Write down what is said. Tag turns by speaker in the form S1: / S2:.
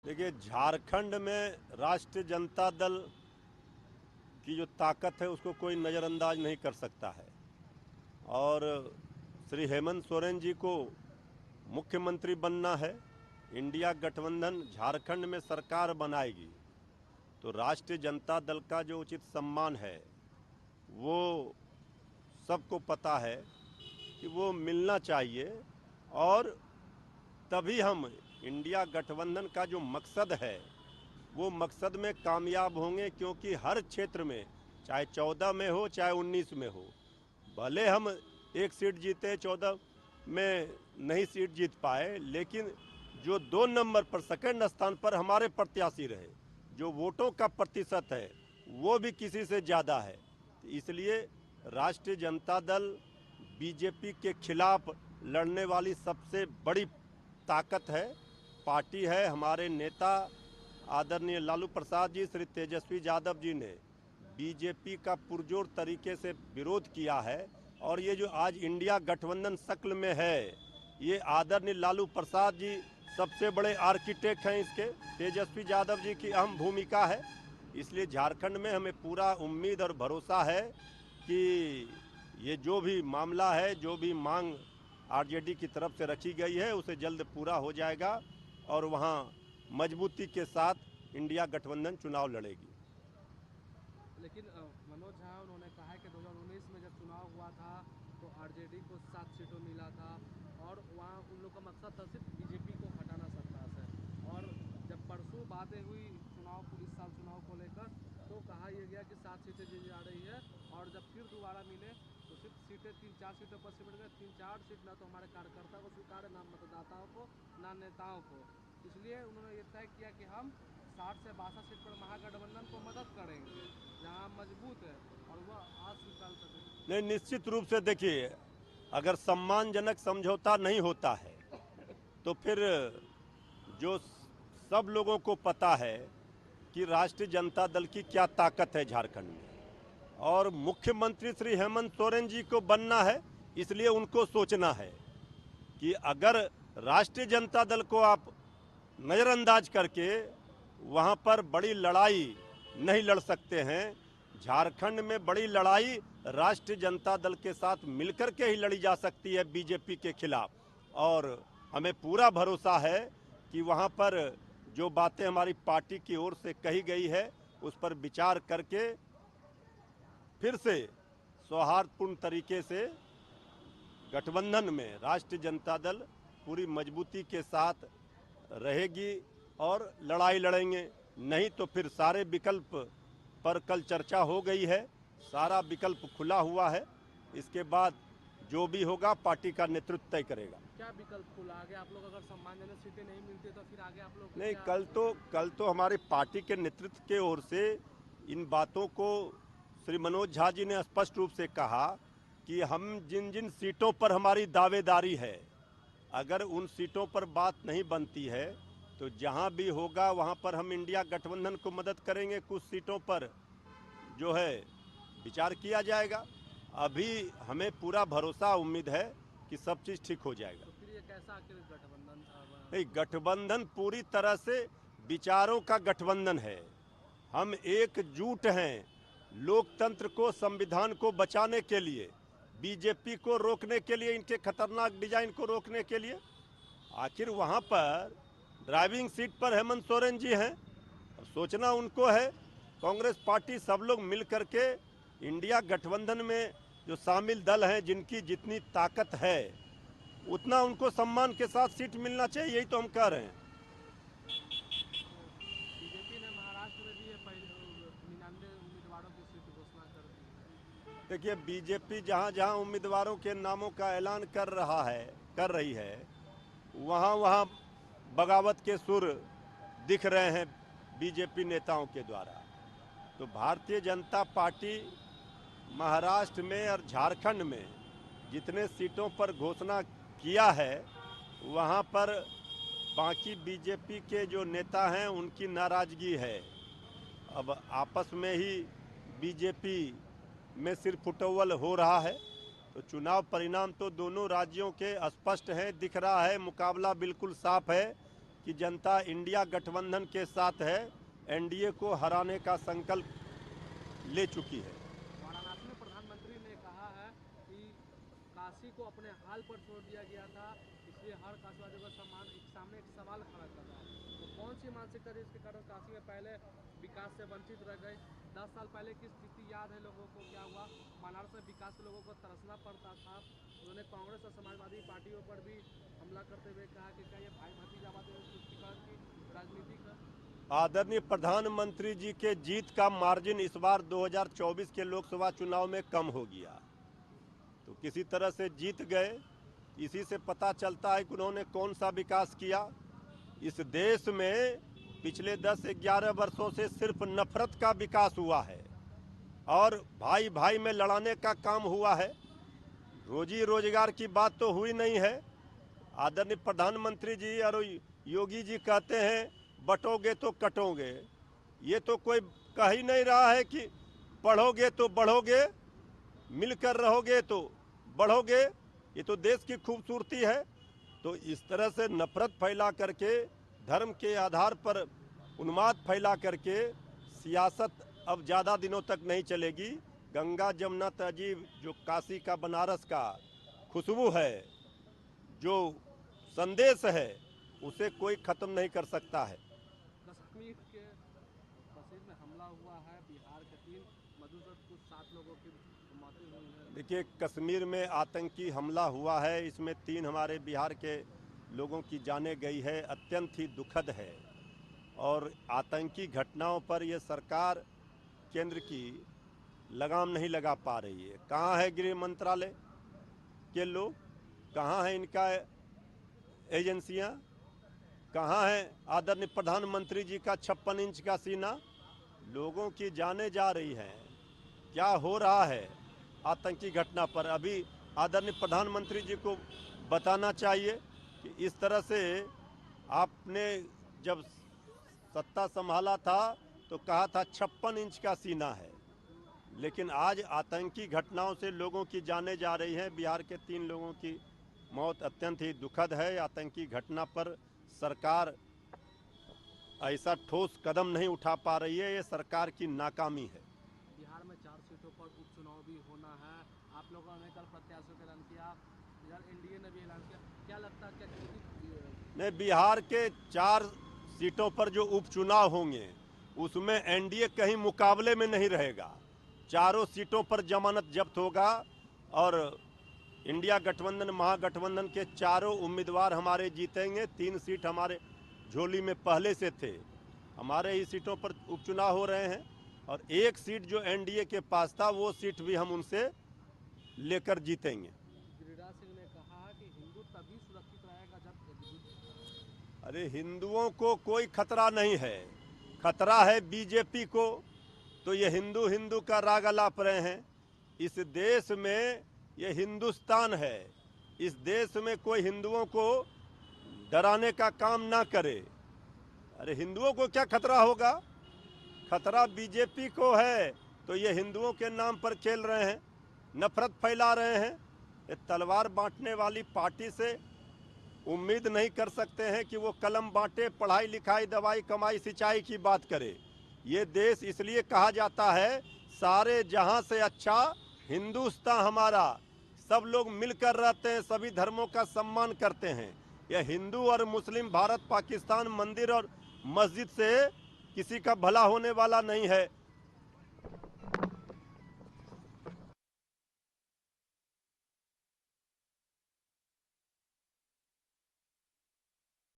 S1: देखिए, झारखंड में राष्ट्रीय जनता दल की जो ताकत है उसको कोई नज़रअंदाज नहीं कर सकता है। और श्री हेमंत सोरेन जी को मुख्यमंत्री बनना है। इंडिया गठबंधन झारखंड में सरकार बनाएगी तो राष्ट्रीय जनता दल का जो उचित सम्मान है वो सबको पता है कि वो मिलना चाहिए। और तभी हम इंडिया गठबंधन का जो मकसद है वो मकसद में कामयाब होंगे, क्योंकि हर क्षेत्र में चाहे 14 में हो चाहे 19 में हो, भले हम एक सीट जीते 14 में नहीं सीट जीत पाए, लेकिन जो 2 नंबर पर सेकंड स्थान पर हमारे प्रत्याशी रहे, जो वोटों का प्रतिशत है वो भी किसी से ज़्यादा है। इसलिए राष्ट्रीय जनता दल बीजेपी के खिलाफ लड़ने वाली सबसे बड़ी ताकत है, पार्टी है। हमारे नेता आदरणीय लालू प्रसाद जी, श्री तेजस्वी यादव जी ने बीजेपी का पुरजोर तरीके से विरोध किया है। और ये जो आज इंडिया गठबंधन शक्ल में है, ये आदरणीय लालू प्रसाद जी सबसे बड़े आर्किटेक्ट हैं इसके। तेजस्वी यादव जी की अहम भूमिका है। इसलिए झारखंड में हमें पूरा उम्मीद और भरोसा है कि ये जो भी मामला है, जो भी मांग आरजेडी की तरफ से रखी गई है, उसे जल्द पूरा हो जाएगा और वहाँ मजबूती के साथ इंडिया गठबंधन चुनाव लड़ेगी।
S2: लेकिन मनोज झा उन्होंने कहा है कि 2019 में जब चुनाव हुआ था तो आरजेडी को 7 सीटों मिला था और वहाँ उन लोग का मकसद था सिर्फ बीजेपी को हटाना सरकार से। और जब परसों बातें हुई इस साल चुनाव को लेकर तो कहा यह गया कि 7 सीटें दी जा रही है और जब फिर दोबारा मिले तो सिर्फ सीटें 3-4 सीटों पर सिमट गए। 3-4 सीट ना तो हमारे कार्यकर्ता को स्वीकार है, ना मतदाताओं को, ना नेताओं को। इसलिए उन्होंने ये तय किया कि हम 60 से 62 सीट पर महागठबंधन को मदद करेंगे जहाँ मजबूत है और वह आज निकाल सके।
S1: नहीं, निश्चित रूप से देखिए, अगर सम्मानजनक समझौता नहीं होता है तो फिर जो सब लोगों को पता है कि राष्ट्रीय जनता दल की क्या ताकत है झारखंड में, और मुख्यमंत्री श्री हेमंत सोरेन जी को बनना है, इसलिए उनको सोचना है कि अगर राष्ट्रीय जनता दल को आप नज़रअंदाज करके वहाँ पर बड़ी लड़ाई नहीं लड़ सकते हैं। झारखंड में बड़ी लड़ाई राष्ट्रीय जनता दल के साथ मिलकर के ही लड़ी जा सकती है बीजेपी के खिलाफ। और हमें पूरा भरोसा है कि वहाँ पर जो बातें हमारी पार्टी की ओर से कही गई है उस पर विचार करके फिर से सौहार्दपूर्ण तरीके से गठबंधन में राष्ट्रीय जनता दल पूरी मजबूती के साथ रहेगी और लड़ाई लड़ेंगे। नहीं तो फिर सारे विकल्प पर कल चर्चा हो गई है, सारा विकल्प खुला हुआ है। इसके बाद जो भी होगा पार्टी का नेतृत्व तय करेगा।
S2: क्या विकल्प खुला? आगे आप लोग अगर सम्मानजनक सीटें नहीं मिलती तो फिर आगे आप लोग
S1: नहीं, कल तो हमारी पार्टी के नेतृत्व के ओर से इन बातों को श्री मनोज झा जी ने स्पष्ट रूप से कहा कि हम जिन जिन सीटों पर हमारी दावेदारी है, अगर उन सीटों पर बात नहीं बनती है तो जहां भी होगा वहां पर हम इंडिया गठबंधन को मदद करेंगे। कुछ सीटों पर जो है विचार किया जाएगा। अभी हमें पूरा भरोसा उम्मीद है कि सब चीज़ ठीक हो जाएगा।
S2: तो फिर ये कैसा आखिर गठबंधन
S1: नहीं, गठबंधन पूरी तरह से विचारों का गठबंधन है। हम एकजुट हैं लोकतंत्र को, संविधान को बचाने के लिए, बीजेपी को रोकने के लिए, इनके खतरनाक डिजाइन को रोकने के लिए। आखिर वहाँ पर ड्राइविंग सीट पर हेमंत सोरेन जी हैं, सोचना उनको है। कांग्रेस पार्टी सब लोग मिल करके इंडिया गठबंधन में जो शामिल दल हैं, जिनकी जितनी ताकत है उतना उनको सम्मान के साथ सीट मिलना चाहिए, यही तो हम कह रहे हैं।
S2: बीजेपी ने महाराष्ट्र में भी 99 उम्मीदवारों की सीट घोषणा कर दी है।
S1: देखिए, बीजेपी जहाँ जहाँ उम्मीदवारों के नामों का ऐलान कर रही है, वहाँ वहाँ बगावत के सुर दिख रहे हैं बीजेपी नेताओं के द्वारा। तो भारतीय जनता पार्टी महाराष्ट्र में और झारखंड में जितने सीटों पर घोषणा किया है, वहाँ पर बाकी बीजेपी के जो नेता हैं उनकी नाराज़गी है। अब आपस में ही बीजेपी में सिर फुटौल हो रहा है। तो चुनाव परिणाम तो दोनों राज्यों के स्पष्ट हैं, दिख रहा है, मुकाबला बिल्कुल साफ है। कि जनता इंडिया गठबंधन के साथ है, एनडीए को हराने का संकल्प ले चुकी है।
S2: वाराणसी में प्रधानमंत्री ने कहा है कि काशी को अपने हाल पर छोड़ दिया गया था, इसलिए हर काशीवासियों का सामने एक सवाल खड़ा कर रहा है। तो कौन सी मानसिकता जिसके कारण काशी में पहले विकास से वंचित रह गए? 10 साल पहले की स्थिति याद है लोगों को, क्या हुआ? बनारस में विकास के लोगों को तरसना पड़ता था। उन्होंने कांग्रेस और समाजवादी पार्टियों पर भी हमला करते हुए कहा कि क्या ये भाई भतीजावाद तुष्टिकरण की राजनीति का?
S1: आदरणीय प्रधानमंत्री जी के जीत का मार्जिन इस बार 2024 के लोकसभा चुनाव में कम हो गया, तो किसी तरह से जीत गए। इसी से पता चलता है कि उन्होंने कौन सा विकास किया। इस देश में पिछले 10-11 वर्षों से सिर्फ नफरत का विकास हुआ है और भाई भाई में लड़ाने का काम हुआ है। रोजी रोजगार की बात तो हुई नहीं है। आदरणीय प्रधानमंत्री जी और योगी जी कहते हैं बटोगे तो कटोगे। ये तो कोई कह ही नहीं रहा है कि पढ़ोगे तो बढ़ोगे, मिलकर रहोगे तो बढ़ोगे। ये तो देश की खूबसूरती है। तो इस तरह से नफरत फैला करके, धर्म के आधार पर उन्माद फैला करके सियासत अब ज़्यादा दिनों तक नहीं चलेगी। गंगा जमुना तहजीब जो काशी का बनारस का खुशबू है, जो संदेश है, उसे कोई ख़त्म नहीं कर सकता है।
S2: कश्मीर के कश्मीर में हमला हुआ है, बिहार के 3 मधुसूदन कुछ 7 लोगों की मौतें हुई हैं।
S1: देखिए, कश्मीर में आतंकी हमला हुआ है, इसमें 3 हमारे बिहार के लोगों की जानें गई है। अत्यंत ही दुखद है और आतंकी घटनाओं पर ये सरकार केंद्र की लगाम नहीं लगा पा रही है। कहाँ है गृह मंत्रालय के लोग, कहाँ है इनका एजेंसियां, कहाँ है आदरणीय प्रधानमंत्री जी का 56 इंच का सीना? लोगों की जानें जा रही हैं। क्या हो रहा है आतंकी घटना पर? अभी आदरणीय प्रधानमंत्री जी को बताना चाहिए कि इस तरह से आपने जब सत्ता संभाला था तो कहा था 56 इंच का सीना है, लेकिन आज आतंकी घटनाओं से लोगों की जानें जा रही हैं। बिहार के 3 लोगों की मौत अत्यंत ही दुखद है। आतंकी घटना पर सरकार ऐसा ठोस कदम नहीं उठा पा रही है, ये सरकार की नाकामी है।
S2: बिहार में 4 सीटों पर उपचुनाव भी होना है। आप लोगों ने कल प्रत्याशियों का ऐलान किया, इधर एनडीए ने भी ऐलान किया। क्या लगता है, क्या
S1: नहीं, बिहार के 4 सीटों पर जो उपचुनाव होंगे उसमें एनडीए कहीं मुकाबले में नहीं रहेगा। चारों सीटों पर जमानत जब्त होगा और इंडिया गठबंधन महागठबंधन के चारों उम्मीदवार हमारे जीतेंगे। 3 सीट हमारे झोली में पहले से थे, हमारे ही सीटों पर उपचुनाव हो रहे हैं और 1 सीट जो एनडीए के पास था वो सीट भी हम उनसे लेकर जीतेंगे।
S2: गिरिराज सिंह ने कहा कि हिंदू तभी सुरक्षित रहेगा जब
S1: अरे, हिंदुओं को कोई खतरा नहीं है, खतरा है बीजेपी को। तो ये हिंदू हिंदू का राग अलाप रहे हैं। इस देश में ये हिंदुस्तान है, इस देश में कोई हिंदुओं को डराने का काम ना करे। अरे, हिंदुओं को क्या खतरा होगा? खतरा बीजेपी को है। तो ये हिंदुओं के नाम पर खेल रहे हैं, नफरत फैला रहे हैं। ये तलवार बांटने वाली पार्टी से उम्मीद नहीं कर सकते हैं कि वो कलम बांटे, पढ़ाई लिखाई दवाई कमाई सिंचाई की बात करे। ये देश इसलिए कहा जाता है सारे जहां से अच्छा हिंदुस्तान हमारा। सब लोग मिलकर रहते हैं, सभी धर्मों का सम्मान करते हैं। यह हिंदू और मुस्लिम, भारत पाकिस्तान, मंदिर और मस्जिद से किसी का भला होने वाला नहीं है।